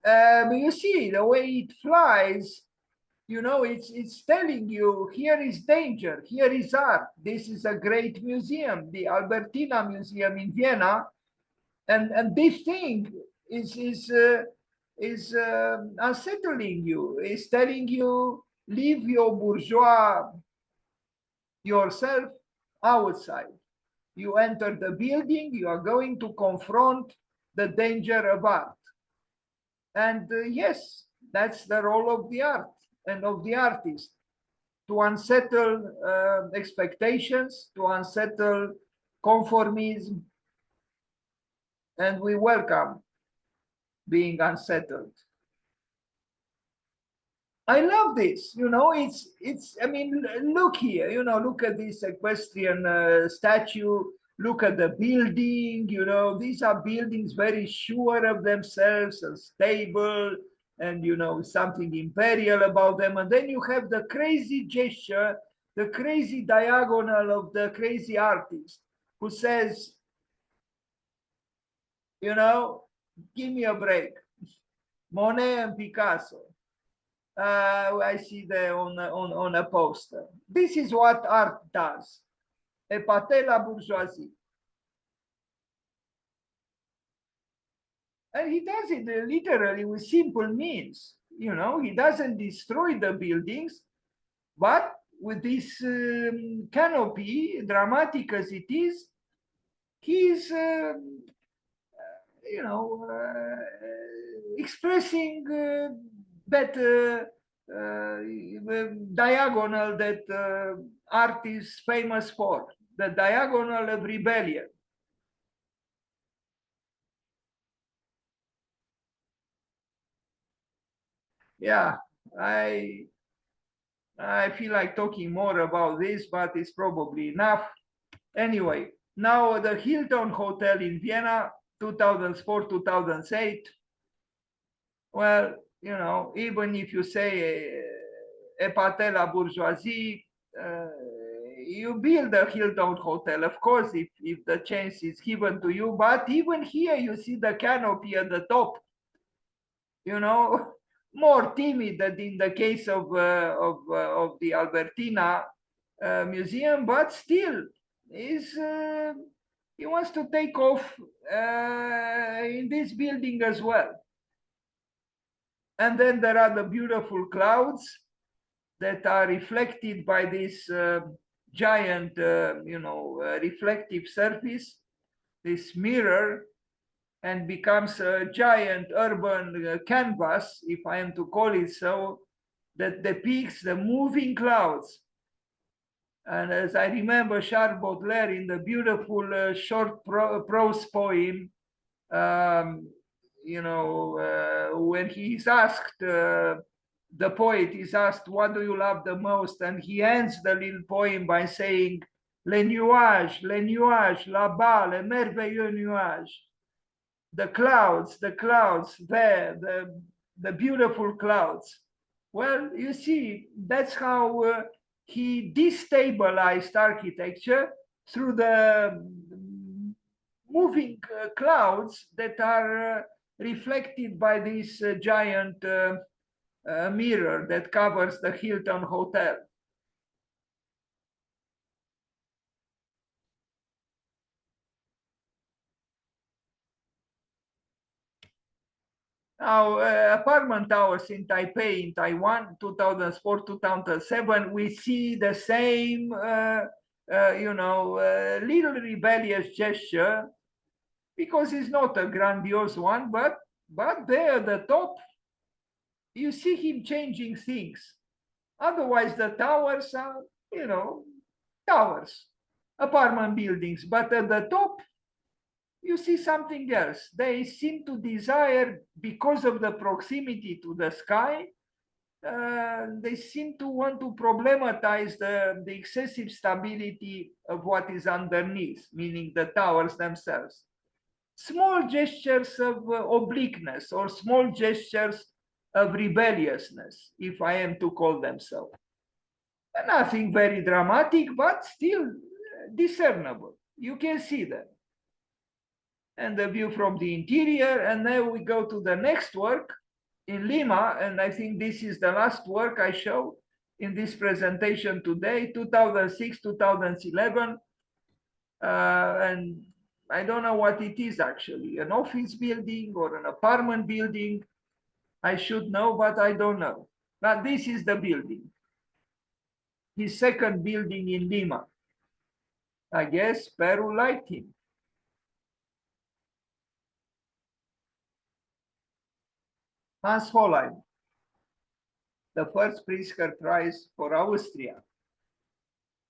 You see the way it flies, it's telling you here is danger, here is art. This is a great museum, the Albertina Museum in Vienna, and this thing is unsettling you, is telling you leave your bourgeois yourself outside. You enter the building, you are going to confront the danger of art. And yes, that's the role of the art and of the artist. to unsettle expectations, to unsettle conformism, and we welcome being unsettled. I love this, you know, I mean, look here, you know, look at this equestrian statue, look at the building, you know, these are buildings very sure of themselves and stable and, you know, something imperial about them. And then you have the crazy gesture, the crazy diagonal of the crazy artist who says, you know, give me a break. Monet and Picasso. I see there on a poster. This is what art does. Épater la bourgeoisie. And he does it literally with simple means. You know, he doesn't destroy the buildings, but with this canopy, dramatic as it is, he's, you know, expressing that diagonal that art is famous for, the diagonal of rebellion. Yeah, I feel like talking more about this, but it's probably enough. Anyway, now the Hilton Hotel in Vienna, 2004, 2008. Well, you know, even if you say épater la bourgeoisie, you build a Hilton Hotel, of course, if the chance is given to you. But even here, you see the canopy at the top, you know, more timid than in the case of the Albertina Museum, but still is he wants to take off in this building as well. And then there are the beautiful clouds that are reflected by this giant, you know, reflective surface, this mirror, and becomes a giant urban canvas, if I am to call it so, that depicts the moving clouds. And as I remember Charles Baudelaire in the beautiful short prose poem, you know, when he's asked, the poet is asked, what do you love the most? And he ends the little poem by saying, les nuages, là-bas, les merveilleux nuages. The clouds there, the beautiful clouds. Well, you see, that's how he destabilized architecture through the moving clouds that are reflected by this giant mirror that covers the Hilton Hotel. Now, apartment towers in Taipei, in Taiwan, 2004, 2007, we see the same, you know, little rebellious gesture, because it's not a grandiose one, but there at the top, you see him changing things. Otherwise, the towers are, you know, towers, apartment buildings, but at the top, you see something else. They seem to desire, because of the proximity to the sky, they seem to want to problematize the excessive stability of what is underneath, meaning the towers themselves. Small gestures of obliqueness or small gestures of rebelliousness, if I am to call them so. Nothing very dramatic, but still discernible. You can see them. And the view from the interior. And now we go to the next work in Lima. And I think this is the last work I show in this presentation today, 2006, 2011. And I don't know what it is actually, an office building or an apartment building. I should know, but I don't know. But this is the building. His second building in Lima. I guess Peru liked him. Hans Hollein. the first Pritzker Prize for Austria.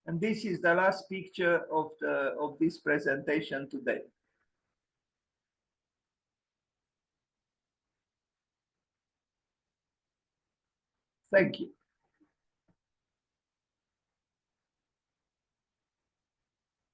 And this is the last picture of this presentation today. Thank you.